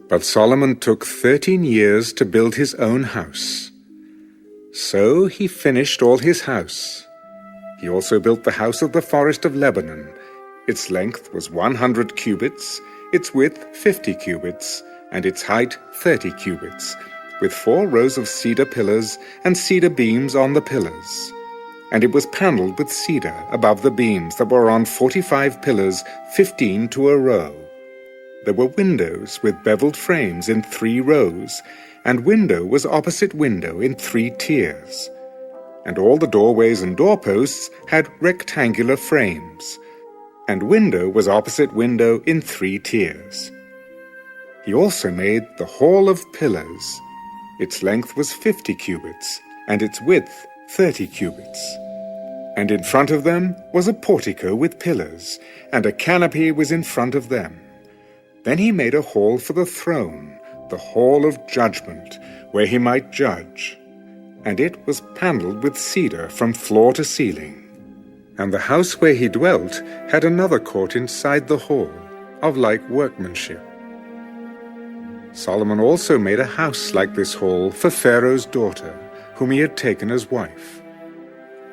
But Solomon took 13 years to build his own house. So he finished all his house. He also built the house of the forest of Lebanon. Its length was 100 cubits, its width 50 cubits, and its height 30 cubits, with 4 rows of cedar pillars and cedar beams on the pillars. And it was panelled with cedar above the beams that were on 45 pillars, 15 to a row. There were windows with beveled frames in 3 rows, and window was opposite window in 3 tiers. And all the doorways and doorposts had rectangular frames, and window was opposite window in 3 tiers. He also made the hall of pillars. Its length was 50 cubits, and its width 30 cubits. And in front of them was a portico with pillars, and a canopy was in front of them. Then he made a hall for the throne, the hall of judgment, where he might judge. And it was panelled with cedar from floor to ceiling. And the house where he dwelt had another court inside the hall, of like workmanship. Solomon also made a house like this hall for Pharaoh's daughter, whom he had taken as wife.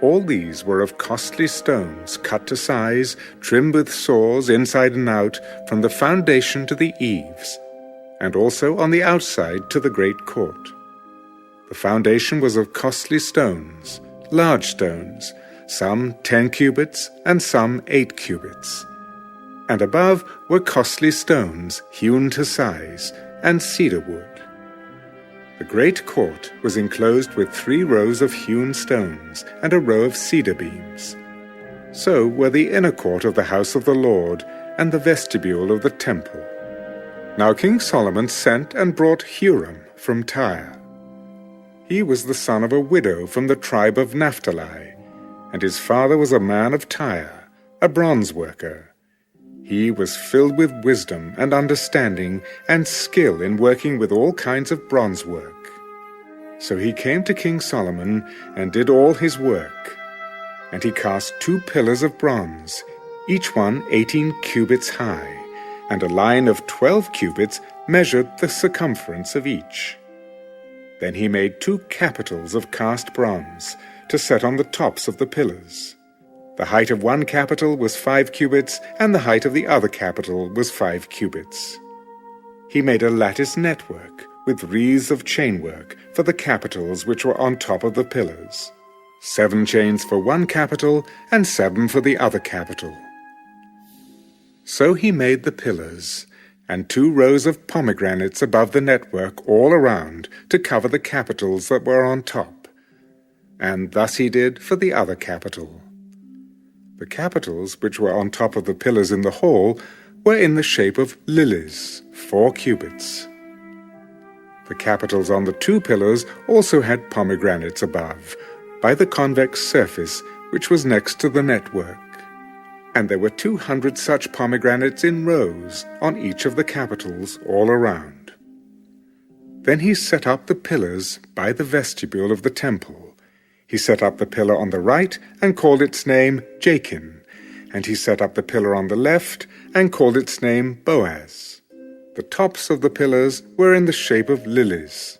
All these were of costly stones, cut to size, trimmed with saws inside and out, from the foundation to the eaves, and also on the outside to the great court. The foundation was of costly stones, large stones, some 10 cubits and some 8 cubits. And above were costly stones, hewn to size, and cedar wood. The great court was enclosed with 3 rows of hewn stones and a row of cedar beams. So were the inner court of the house of the Lord and the vestibule of the temple. Now King Solomon sent and brought Hyrum from Tyre. He was the son of a widow from the tribe of Naphtali, and his father was a man of Tyre, a bronze worker. He was filled with wisdom and understanding and skill in working with all kinds of bronze work. So he came to King Solomon and did all his work. And he cast 2 pillars of bronze, each one 18 cubits high, and a line of 12 cubits measured the circumference of each. Then he made 2 capitals of cast bronze to set on the tops of the pillars. The height of one capital was 5 cubits, and the height of the other capital was 5 cubits. He made a lattice network with wreaths of chainwork for the capitals which were on top of the pillars, 7 chains for one capital and 7 for the other capital. So he made the pillars, and 2 rows of pomegranates above the network all around to cover the capitals that were on top. And thus he did for the other capital. The capitals which were on top of the pillars in the hall were in the shape of lilies, 4 cubits. The capitals on the 2 pillars also had pomegranates above, by the convex surface which was next to the network. And there were 200 such pomegranates in rows on each of the capitals all around. Then he set up the pillars by the vestibule of the temple. He set up the pillar on the right and called its name Jachin, and he set up the pillar on the left and called its name Boaz. The tops of the pillars were in the shape of lilies.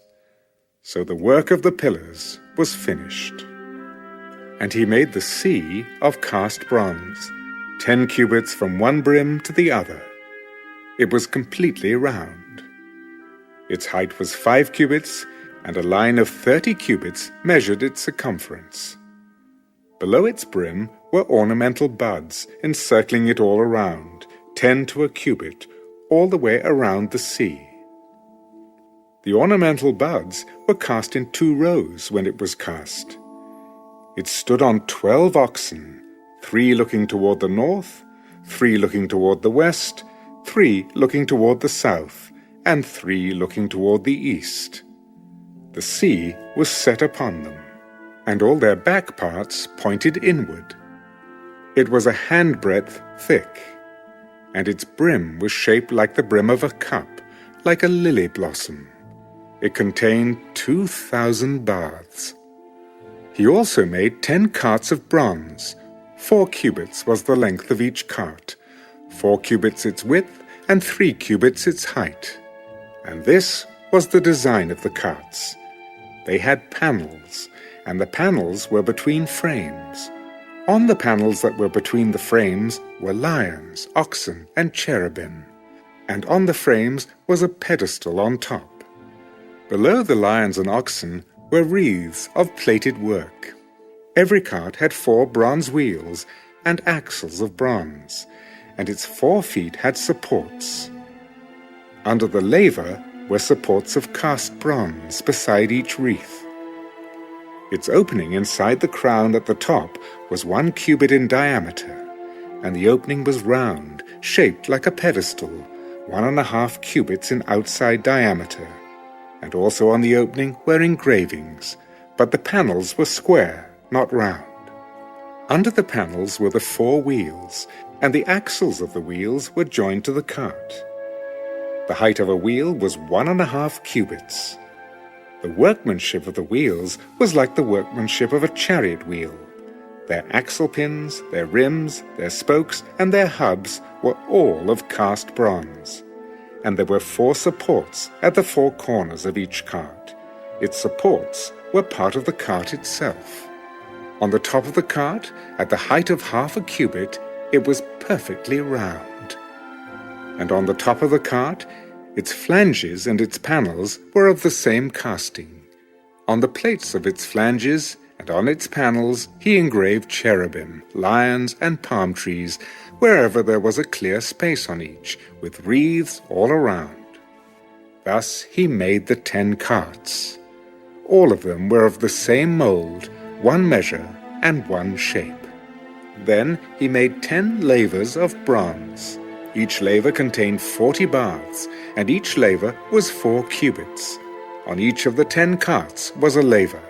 So the work of the pillars was finished. And he made the sea of cast bronze, 10 cubits from one brim to the other. It was completely round. Its height was 5 cubits, and a line of 30 cubits measured its circumference. Below its brim were ornamental buds encircling it all around, 10 to a cubit, all the way around the sea. The ornamental buds were cast in 2 rows when it was cast. It stood on 12 oxen, 3 looking toward the north, 3 looking toward the west, 3 looking toward the south, and 3 looking toward the east. The sea was set upon them, and all their back parts pointed inward. It was a handbreadth thick, and its brim was shaped like the brim of a cup, like a lily blossom. It contained 2,000 baths. He also made 10 carts of bronze. 4 cubits was the length of each cart, 4 cubits its width, and 3 cubits its height. And this was the design of the carts. They had panels, and the panels were between frames. On the panels that were between the frames were lions, oxen, and cherubim, and on the frames was a pedestal on top. Below the lions and oxen were wreaths of plated work. Every cart had 4 bronze wheels and axles of bronze, and its 4 feet had supports. Under the laver were supports of cast bronze beside each wreath. Its opening inside the crown at the top was 1 cubit in diameter, and the opening was round, shaped like a pedestal, 1.5 cubits in outside diameter. And also on the opening were engravings, but the panels were square, not round. Under the panels were the 4 wheels, and the axles of the wheels were joined to the cart. The height of a wheel was 1.5 cubits. The workmanship of the wheels was like the workmanship of a chariot wheel. Their axle pins, their rims, their spokes, and their hubs were all of cast bronze. And there were 4 supports at the 4 corners of each cart. Its supports were part of the cart itself. On the top of the cart, at the height of 1/2 cubit, it was perfectly round. And on the top of the cart, its flanges and its panels were of the same casting. On the plates of its flanges and on its panels he engraved cherubim, lions, and palm trees, wherever there was a clear space on each, with wreaths all around. Thus he made the 10 carts. All of them were of the same mold, 1 measure, and 1 shape. Then he made 10 lavers of bronze. Each laver contained 40 baths, and each laver was 4 cubits. On each of the 10 carts was a laver.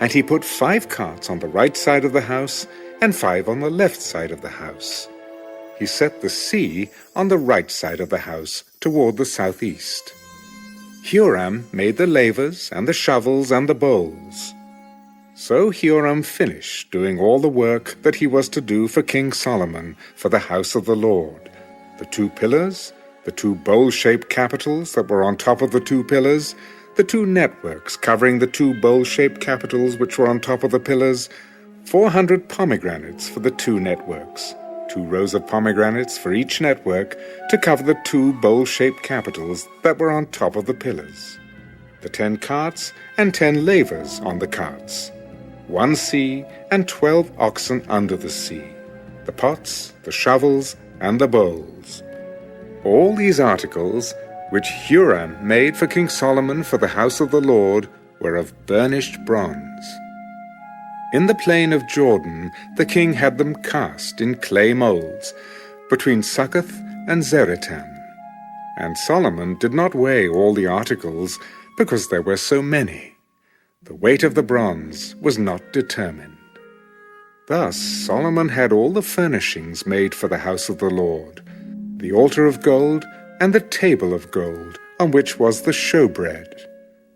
And he put 5 carts on the right side of the house, and 5 on the left side of the house. He set the sea on the right side of the house, toward the southeast. Hyrum made the lavers, and the shovels, and the bowls. So Hyrum finished doing all the work that he was to do for King Solomon for the house of the Lord. The 2 pillars, the 2 bowl-shaped capitals that were on top of the 2 pillars, the 2 networks covering the 2 bowl-shaped capitals which were on top of the pillars, 400 pomegranates for the 2 networks, 2 rows of pomegranates for each network to cover the 2 bowl-shaped capitals that were on top of the pillars, the 10 carts and 10 lavers on the carts, 1 sea and 12 oxen under the sea, the pots, the shovels, and the bowls. All these articles, which Hyrum made for King Solomon for the house of the Lord, were of burnished bronze. In the plain of Jordan the king had them cast in clay molds, between Succoth and Zeretan. And Solomon did not weigh all the articles, because there were so many. The weight of the bronze was not determined. Thus Solomon had all the furnishings made for the house of the Lord, the altar of gold and the table of gold, on which was the showbread,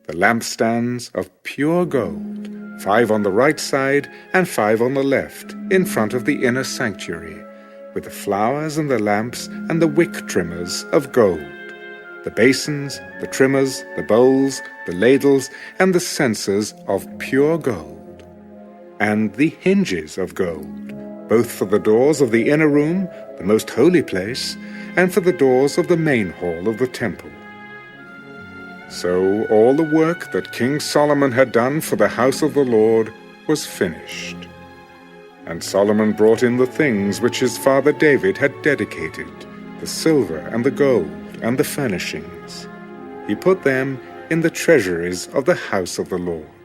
the lampstands of pure gold, 5 on the right side and 5 on the left, in front of the inner sanctuary, with the flowers and the lamps and the wick trimmers of gold, the basins, the trimmers, the bowls, the ladles, and the censers of pure gold, and the hinges of gold, both for the doors of the inner room, the most holy place, and for the doors of the main hall of the temple. So all the work that King Solomon had done for the house of the Lord was finished. And Solomon brought in the things which his father David had dedicated, the silver and the gold and the furnishings. He put them in the treasuries of the house of the Lord.